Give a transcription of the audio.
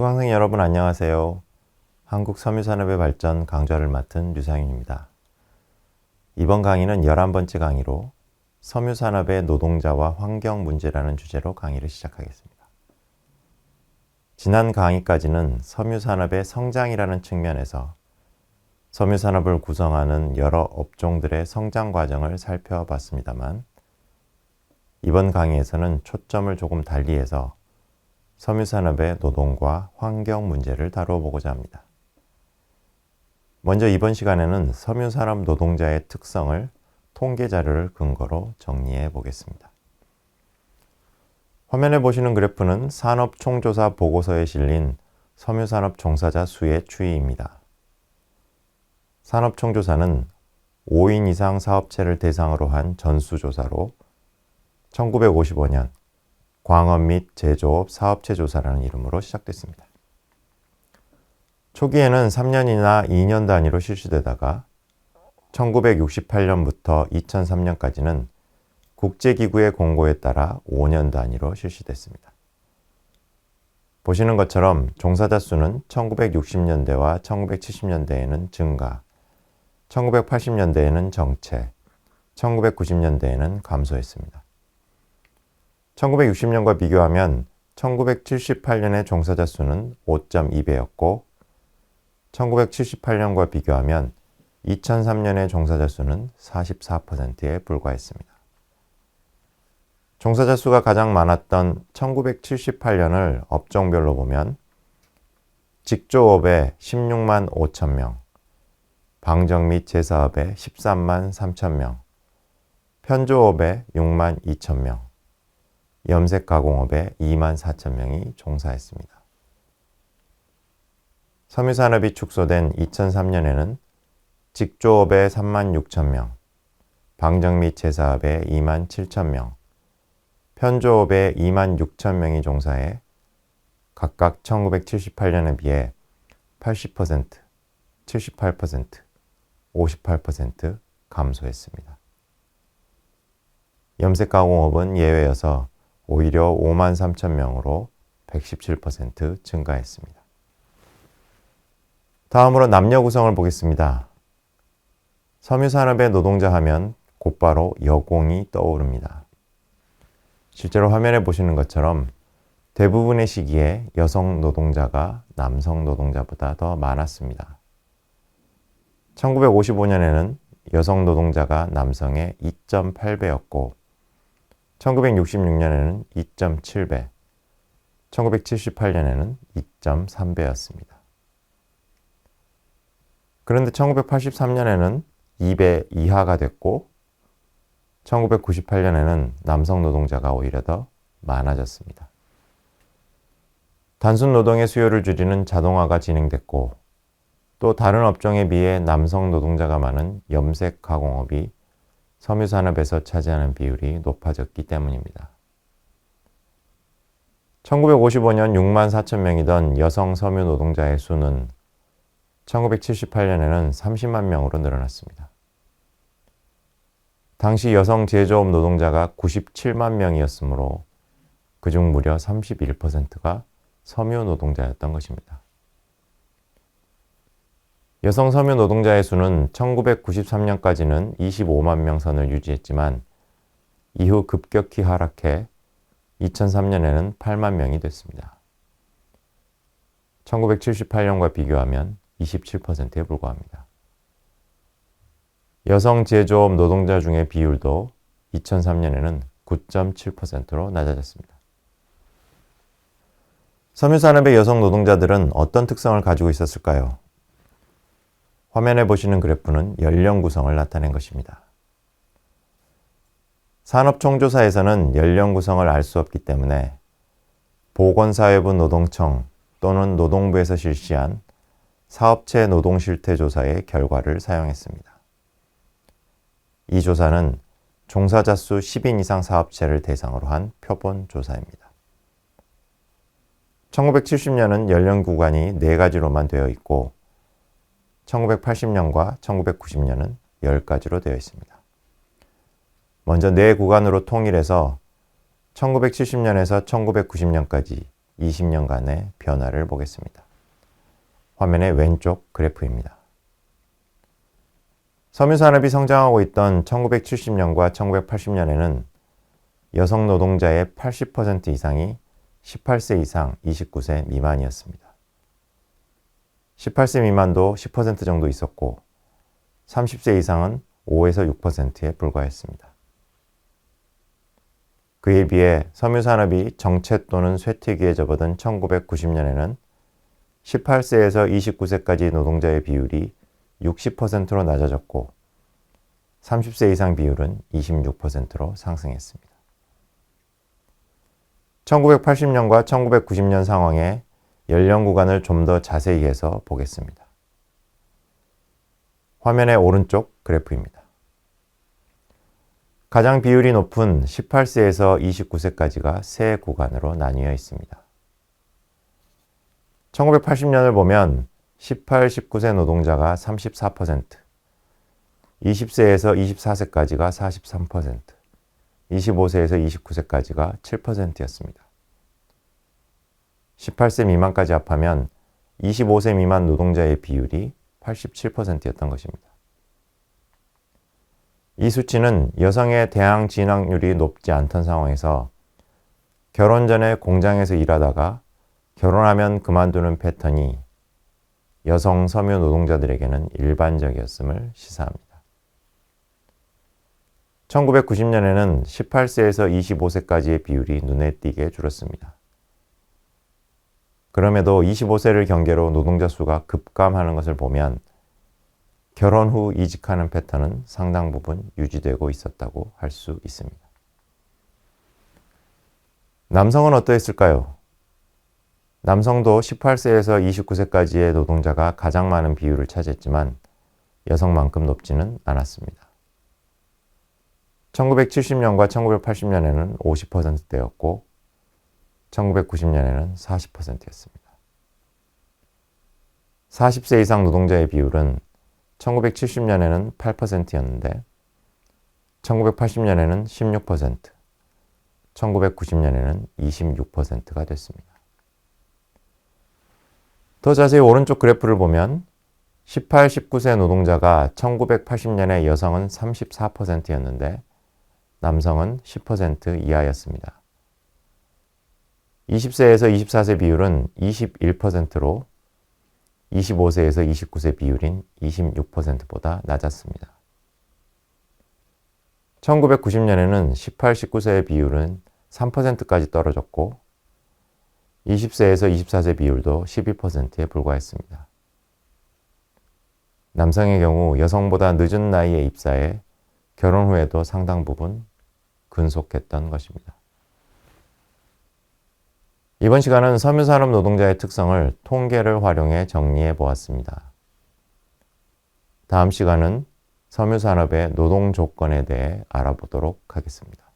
수강생 여러분 안녕하세요. 한국 섬유산업의 발전 강좌를 맡은 류상윤입니다. 이번 강의는 11번째 강의로 섬유산업의 노동자와 환경 문제라는 주제로 강의를 시작하겠습니다. 지난 강의까지는 섬유산업의 성장이라는 측면에서 섬유산업을 구성하는 여러 업종들의 성장 과정을 살펴봤습니다만 이번 강의에서는 초점을 조금 달리해서 섬유산업의 노동과 환경 문제를 다뤄보고자 합니다. 먼저 이번 시간에는 섬유산업 노동자의 특성을 통계 자료를 근거로 정리해 보겠습니다. 화면에 보시는 그래프는 산업총조사 보고서에 실린 섬유산업 종사자 수의 추이입니다. 산업총조사는 5인 이상 사업체를 대상으로 한 전수조사로 1955년 광업 및 제조업 사업체 조사라는 이름으로 시작됐습니다. 초기에는 3년이나 2년 단위로 실시되다가 1968년부터 2003년까지는 국제기구의 공고에 따라 5년 단위로 실시됐습니다. 보시는 것처럼 종사자 수는 1960년대와 1970년대에는 증가, 1980년대에는 정체, 1990년대에는 감소했습니다. 1960년과 비교하면 1978년의 종사자 수는 5.2배였고 1978년과 비교하면 2003년의 종사자 수는 44%에 불과했습니다. 종사자 수가 가장 많았던 1978년을 업종별로 보면 직조업에 16만 5천 명, 방정 및 제사업에 13만 3천 명, 편조업에 6만 2천 명, 염색 가공업에 2만 4천 명이 종사했습니다. 섬유산업이 축소된 2003년에는 직조업에 3만 6천 명, 방정 및 제사업에 2만 7천 명, 편조업에 2만 6천 명이 종사해 각각 1978년에 비해 80%, 78%, 58% 감소했습니다. 염색 가공업은 예외여서 오히려 5만 3천 명으로 117% 증가했습니다. 다음으로 남녀 구성을 보겠습니다. 섬유산업의 노동자 하면 곧바로 여공이 떠오릅니다. 실제로 화면에 보시는 것처럼 대부분의 시기에 여성 노동자가 남성 노동자보다 더 많았습니다. 1955년에는 여성 노동자가 남성의 2.8배였고 1966년에는 2.7배, 1978년에는 2.3배였습니다. 그런데 1983년에는 2배 이하가 됐고 1998년에는 남성 노동자가 오히려 더 많아졌습니다. 단순 노동의 수요를 줄이는 자동화가 진행됐고 또 다른 업종에 비해 남성 노동자가 많은 염색 가공업이 섬유산업에서 차지하는 비율이 높아졌기 때문입니다. 1955년 6만 4천 명이던 여성 섬유 노동자의 수는 1978년에는 30만 명으로 늘어났습니다. 당시 여성 제조업 노동자가 97만 명이었으므로 그중 무려 31%가 섬유 노동자였던 것입니다. 여성 섬유 노동자의 수는 1993년까지는 25만 명 선을 유지했지만 이후 급격히 하락해 2003년에는 8만 명이 됐습니다. 1978년과 비교하면 27%에 불과합니다. 여성 제조업 노동자 중의 비율도 2003년에는 9.7%로 낮아졌습니다. 섬유산업의 여성 노동자들은 어떤 특성을 가지고 있었을까요? 화면에 보시는 그래프는 연령 구성을 나타낸 것입니다. 산업총조사에서는 연령 구성을 알 수 없기 때문에 보건사회부 노동청 또는 노동부에서 실시한 사업체 노동실태조사의 결과를 사용했습니다. 이 조사는 종사자 수 10인 이상 사업체를 대상으로 한 표본 조사입니다. 1970년은 연령 구간이 4가지로만 되어 있고 1980년과 1990년은 10가지로 되어 있습니다. 먼저 4구간으로 통일해서 1970년에서 1990년까지 20년간의 변화를 보겠습니다. 화면의 왼쪽 그래프입니다. 섬유산업이 성장하고 있던 1970년과 1980년에는 여성 노동자의 80% 이상이 18세 이상 29세 미만이었습니다. 18세 미만도 10% 정도 있었고 30세 이상은 5에서 6%에 불과했습니다. 그에 비해 섬유산업이 정체 또는 쇠퇴기에 접어든 1990년에는 18세에서 29세까지 노동자의 비율이 60%로 낮아졌고 30세 이상 비율은 26%로 상승했습니다. 1980년과 1990년 상황의 연령 구간을 좀 더 자세히 해서 보겠습니다. 화면의 오른쪽 그래프입니다. 가장 비율이 높은 18세에서 29세까지가 세 구간으로 나뉘어 있습니다. 1980년을 보면 18, 19세 노동자가 34%, 20세에서 24세까지가 43%, 25세에서 29세까지가 7%였습니다. 18세 미만까지 합하면 25세 미만 노동자의 비율이 87%였던 것입니다. 이 수치는 여성의 대학 진학률이 높지 않던 상황에서 결혼 전에 공장에서 일하다가 결혼하면 그만두는 패턴이 여성 섬유 노동자들에게는 일반적이었음을 시사합니다. 1990년에는 18세에서 25세까지의 비율이 눈에 띄게 줄었습니다. 그럼에도 25세를 경계로 노동자 수가 급감하는 것을 보면 결혼 후 이직하는 패턴은 상당 부분 유지되고 있었다고 할 수 있습니다. 남성은 어떠했을까요? 남성도 18세에서 29세까지의 노동자가 가장 많은 비율을 차지했지만 여성만큼 높지는 않았습니다. 1970년과 1980년에는 50%대였고 1990년에는 40%였습니다. 40세 이상 노동자의 비율은 1970년에는 8%였는데 1980년에는 16%, 1990년에는 26%가 됐습니다. 더 자세히 오른쪽 그래프를 보면 18, 19세 노동자가 1980년에 여성은 34%였는데 남성은 10% 이하였습니다. 20세에서 24세 비율은 21%로 25세에서 29세 비율인 26%보다 낮았습니다. 1990년에는 18, 19세의 비율은 3%까지 떨어졌고 20세에서 24세 비율도 12%에 불과했습니다. 남성의 경우 여성보다 늦은 나이에 입사해 결혼 후에도 상당 부분 근속했던 것입니다. 이번 시간은 섬유산업 노동자의 특성을 통계를 활용해 정리해 보았습니다. 다음 시간은 섬유산업의 노동 조건에 대해 알아보도록 하겠습니다.